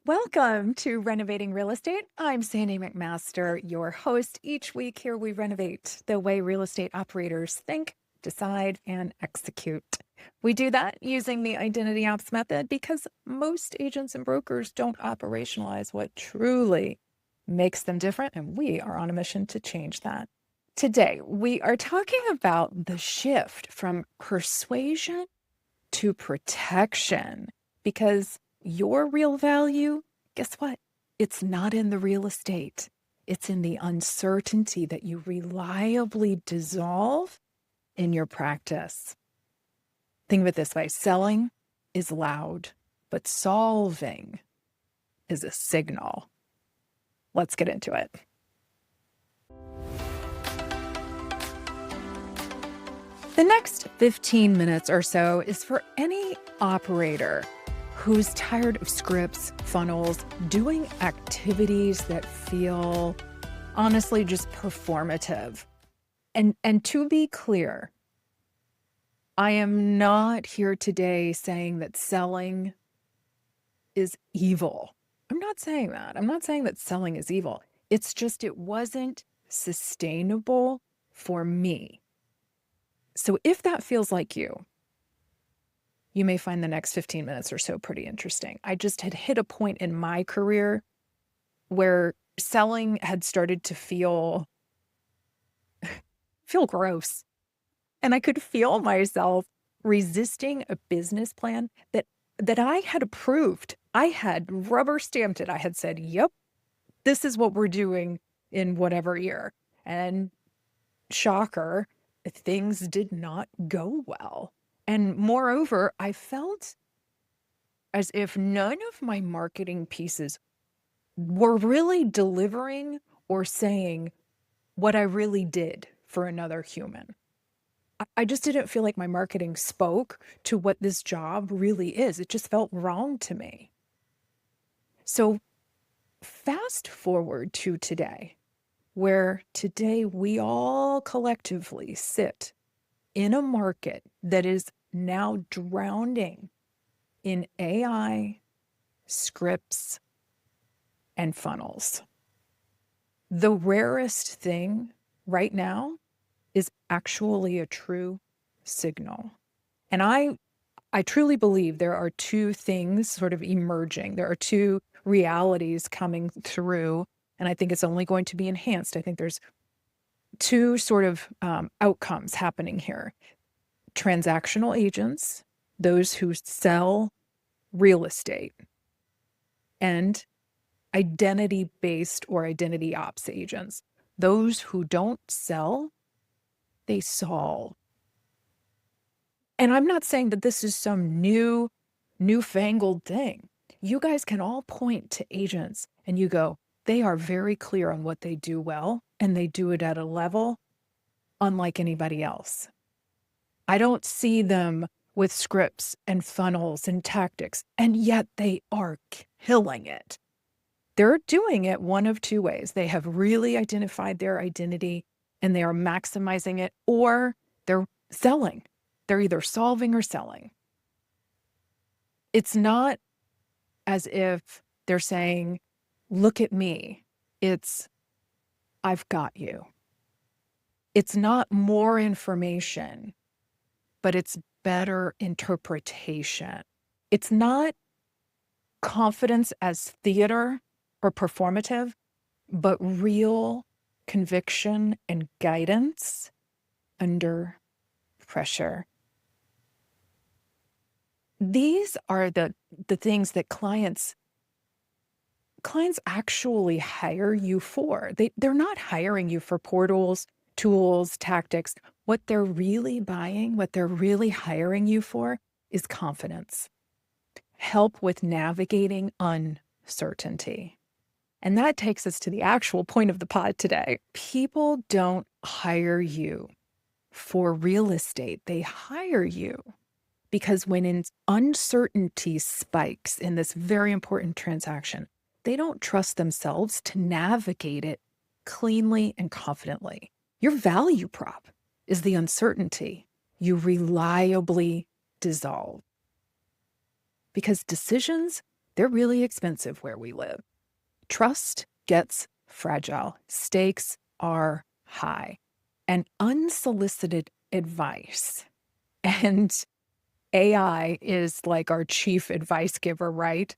Welcome to Renovating Real Estate. I'm Sandy McMaster, your host. Each week here we renovate the way real estate operators think, decide, and execute. We do that using the identity ops method because most agents and brokers don't operationalize what truly makes them different, and we are on a mission to change that. Today, we are talking about the shift from persuasion to protection because your real value, guess what? It's not in the real estate. It's in the uncertainty that you reliably dissolve in your practice. Think of it this way. Selling is loud, but solving is a signal. Let's get into it. The next 15 minutes or so is for any operator who's tired of scripts, funnels, doing activities that feel honestly just performative. And to be clear, I am not here today saying that selling is evil. I'm not saying that. I'm not saying that selling is evil. It's just it wasn't sustainable for me. So if that feels like you may find the next 15 minutes or so pretty interesting. I just had hit a point in my career where selling had started to feel gross. And I could feel myself resisting a business plan that I had approved. I had rubber stamped it. I had said, yep, this is what we're doing in whatever year. And shocker, things did not go well. And moreover, I felt as if none of my marketing pieces were really delivering or saying what I really did for another human. I just didn't feel like my marketing spoke to what this job really is. It just felt wrong to me. So fast forward to today, where today we all collectively sit in a market that is now drowning in AI, scripts, and funnels. The rarest thing right now is actually a true signal. And I truly believe there are two things sort of emerging. There are two realities coming through, and I think it's only going to be enhanced. I think there's two sort of outcomes happening here. Transactional agents, those who sell real estate, and identity-based or identity ops agents, those who don't sell, they solve. And I'm not saying that this is some newfangled thing. You guys can all point to agents and you go, they are very clear on what they do well, and they do it at a level unlike anybody else. I don't see them with scripts and funnels and tactics, and yet they are killing it. They're doing it one of two ways. They have really identified their identity and they are maximizing it, or they're selling. They're either solving or selling. It's not as if they're saying, look at me. It's, I've got you. It's not more information, but it's better interpretation. It's not confidence as theater or performative, but real conviction and guidance under pressure. These are the things that clients actually hire you for. They're not hiring you for portals, tools, tactics. What they're really buying, what they're really hiring you for is confidence. Help with navigating uncertainty. And that takes us to the actual point of the pod today. People don't hire you for real estate. They hire you because when uncertainty spikes in this very important transaction, they don't trust themselves to navigate it cleanly and confidently. Your value prop is the uncertainty you reliably dissolve. Because decisions They're really expensive where we live. Trust gets fragile. Stakes are high. And unsolicited advice, and AI is like our chief advice giver, right?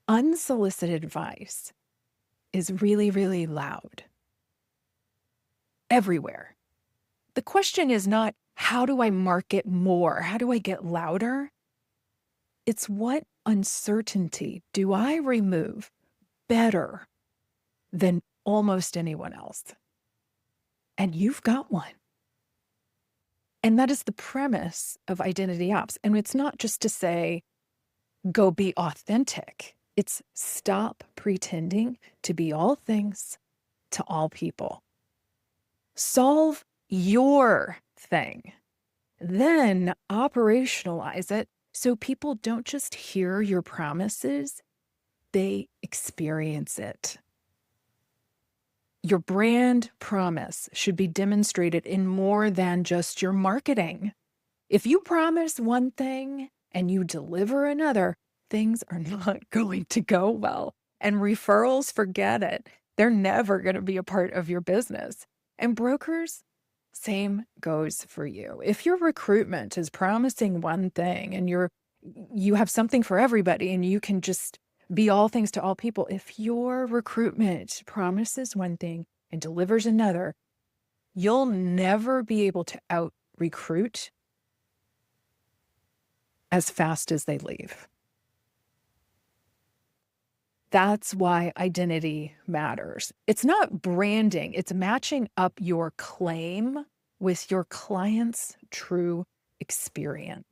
Unsolicited advice is really, really loud everywhere. The question is not, how do I market more? How do I get louder? It's, what uncertainty do I remove better than almost anyone else? And you've got one. And that is the premise of identity ops. And it's not just to say, go be authentic. It's stop pretending to be all things to all people. Solve your thing. Then operationalize it so people don't just hear your promises, they experience it. Your brand promise should be demonstrated in more than just your marketing. If you promise one thing and you deliver another, things are not going to go well. And referrals, forget it. They're never going to be a part of your business. And brokers, same goes for you. If your recruitment is promising one thing and you have something for everybody and you can just be all things to all people, if your recruitment promises one thing and delivers another, you'll never be able to out recruit as fast as they leave. That's why identity matters. It's not branding, it's matching up your claim with your client's true experience.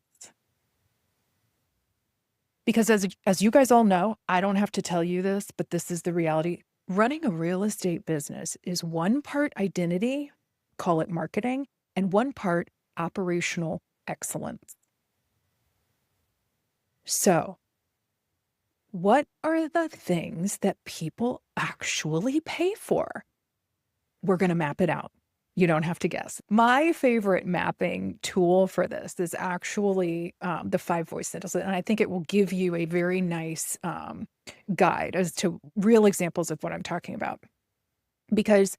Because as you guys all know, I don't have to tell you this, but this is the reality. Running a real estate business is one part identity, call it marketing, and one part operational excellence. So, what are the things that people actually pay for? We're going to map it out. You don't have to guess. My favorite mapping tool for this is actually the 5 voice symbols. And I think it will give you a very nice guide as to real examples of what I'm talking about. Because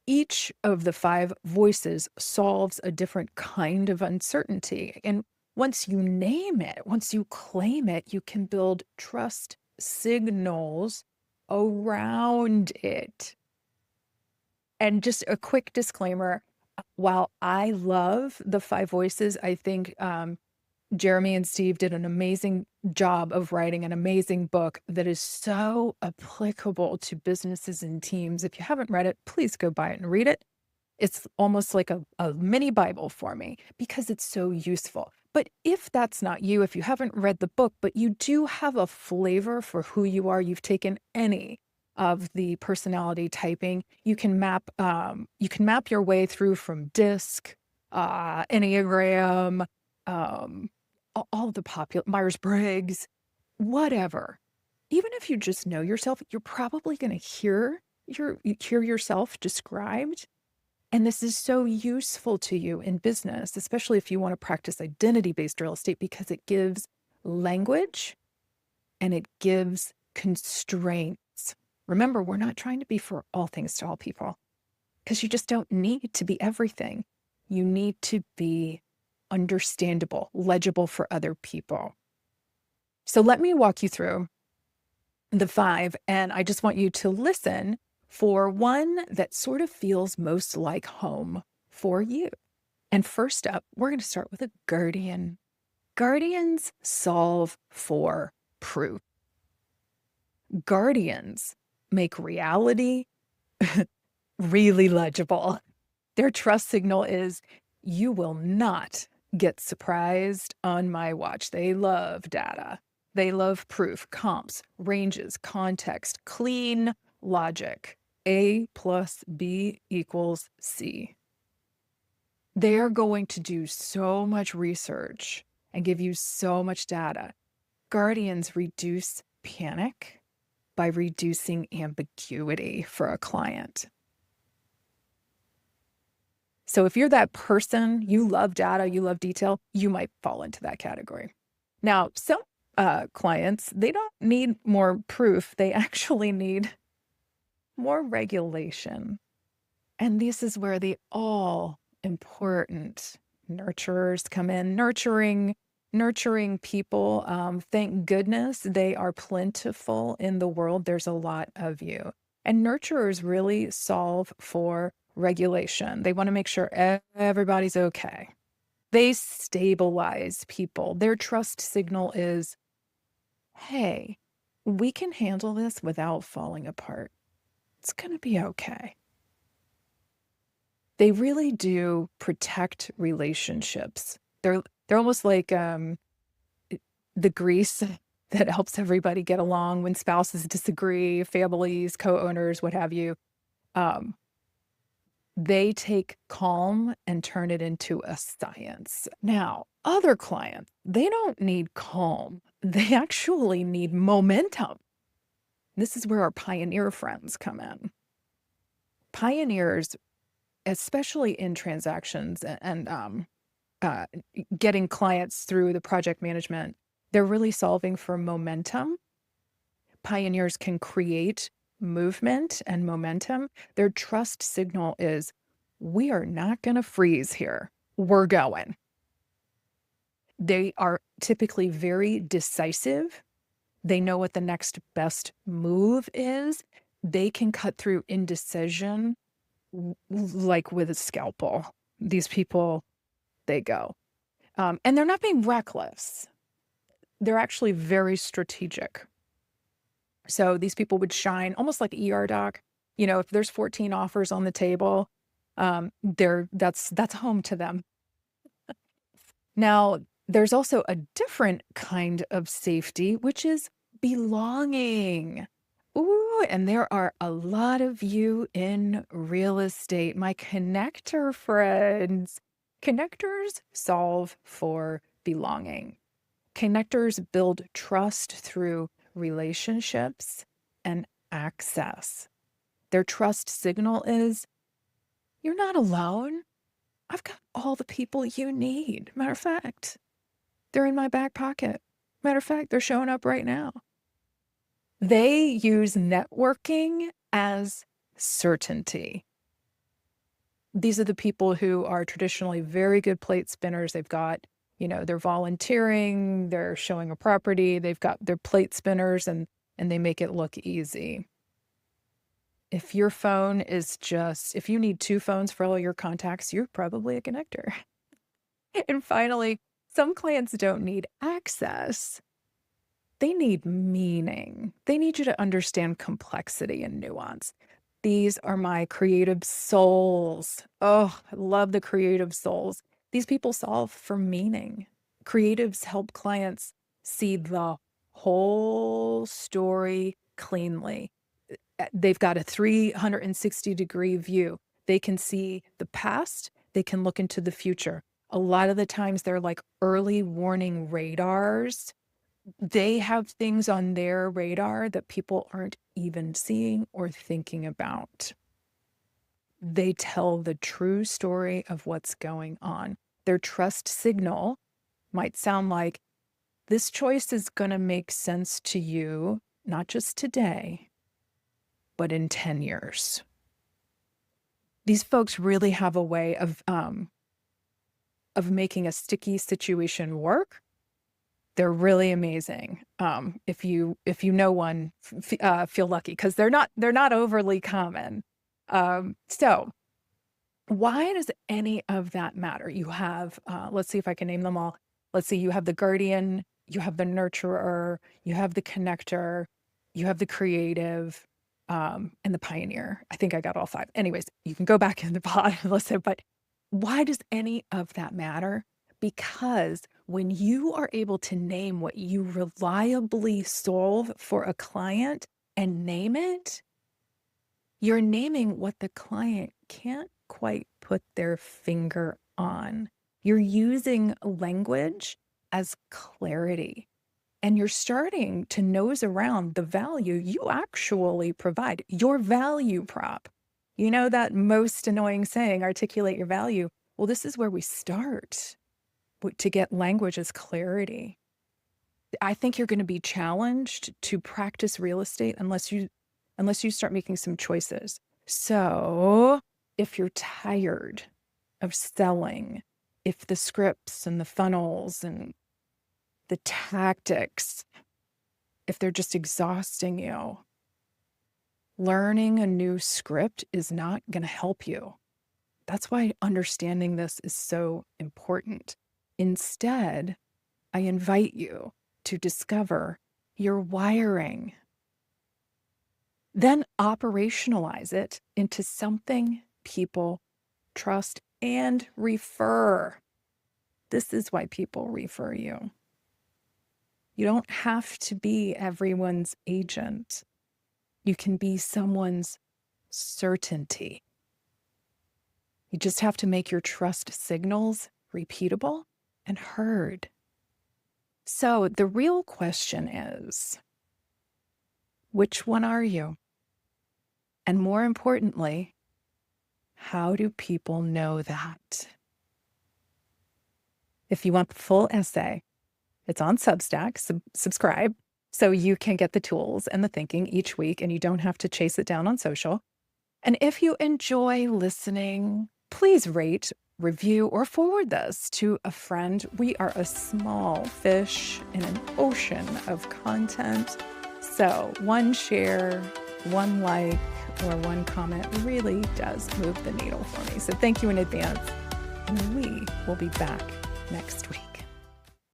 each of the 5 voices solves a different kind of uncertainty. And once you name it, once you claim it, you can build trust signals around it. And just a quick disclaimer, while I love the 5 voices, I think Jeremy and Steve did an amazing job of writing an amazing book that is so applicable to businesses and teams. If you haven't read it, please go buy it and read it. It's almost like a mini Bible for me because it's so useful. But if that's not you, if you haven't read the book, but you do have a flavor for who you are, you've taken any of the personality typing, you can map your way through from DISC, Enneagram, all the popular Myers-Briggs, whatever. Even if you just know yourself, you're probably going to hear yourself described. And this is so useful to you in business, especially if you want to practice identity-based real estate, because it gives language and it gives constraints. Remember, we're not trying to be for all things to all people, because you just don't need to be everything. You need to be understandable, legible for other people. So let me walk you through the 5, and I just want you to listen for one that sort of feels most like home for you. And first up, we're going to start with a guardian. Guardians solve for proof. Guardians make reality really legible. Their trust signal is, you will not get surprised on my watch. They love data. They love proof, comps, ranges, context, clean logic. A plus B equals C. They're going to do so much research and give you so much data. Guardians reduce panic by reducing ambiguity for a client. So if you're that person, you love data, you love detail, you might fall into that category. Now, some clients, they don't need more proof. They actually need more regulation. And this is where the all important nurturers come in, nurturing people. Thank goodness they are plentiful in the world. There's a lot of you. And nurturers really solve for regulation. They want to make sure everybody's okay. They stabilize people. Their trust signal is, hey, we can handle this without falling apart. It's going to be okay. They really do protect relationships. They're almost like the grease that helps everybody get along when spouses disagree, families, co-owners, what have you. They take calm and turn it into a science. Now, other clients, they don't need calm. They actually need momentum. This is where our pioneer friends come in. Pioneers, especially in transactions and getting clients through the project management, they're really solving for momentum. Pioneers can create movement and momentum. Their trust signal is, we are not going to freeze here. We're going. They are typically very decisive. They know what the next best move is. They can cut through indecision like with a scalpel. These people, they go. And they're not being reckless. They're actually very strategic. So these people would shine almost like ER doc. You know, if there's 14 offers on the table, that's home to them. Now, there's also a different kind of safety, which is belonging. Ooh, and there are a lot of you in real estate, my connector friends. Connectors solve for belonging. Connectors build trust through relationships and access. Their trust signal is, you're not alone. I've got all the people you need. Matter of fact, they're in my back pocket. Matter of fact, they're showing up right now. They use networking as certainty. These are the people who are traditionally very good plate spinners. They've got, they're volunteering, they're showing a property, they've got their plate spinners and they make it look easy. If your phone is if you need 2 phones for all your contacts, you're probably a connector. And finally, some clients don't need access. They need meaning. They need you to understand complexity and nuance. These are my creative souls. Oh, I love the creative souls. These people solve for meaning. Creatives help clients see the whole story cleanly. They've got a 360-degree view. They can see the past. They can look into the future. A lot of the times they're like early warning radars. They have things on their radar that people aren't even seeing or thinking about. They tell the true story of what's going on. Their trust signal might sound like, this choice is going to make sense to you, not just today, but in 10 years. These folks really have a way of making a sticky situation work. They're really amazing. If you know one, feel lucky because they're not overly common. So why does any of that matter? You have, let's see if I can name them all. Let's see, you have the guardian, you have the nurturer, you have the connector, you have the creative, and the pioneer. I think I got all 5. Anyways, you can go back in the pod and listen, but why does any of that matter? Because when you are able to name what you reliably solve for a client and name it, you're naming what the client can't quite put their finger on. You're using language as clarity. And you're starting to nose around the value you actually provide, your value prop. You know that most annoying saying, articulate your value. Well, this is where we start to get language as clarity. I think you're going to be challenged to practice real estate unless you start making some choices. So if you're tired of selling, if the scripts and the funnels and the tactics, if they're just exhausting you, learning a new script is not going to help you. That's why understanding this is so important. Instead, I invite you to discover your wiring. Then operationalize it into something people trust and refer. This is why people refer you. You don't have to be everyone's agent. You can be someone's certainty. You just have to make your trust signals repeatable and heard. So the real question is, which one are you? And more importantly, how do people know that? If you want the full essay, it's on Substack. Subscribe so you can get the tools and the thinking each week and you don't have to chase it down on social. And if you enjoy listening, please rate, review, or forward this to a friend. We are a small fish in an ocean of content. So one share, one like, or one comment really does move the needle for me. So thank you in advance. And we will be back next week.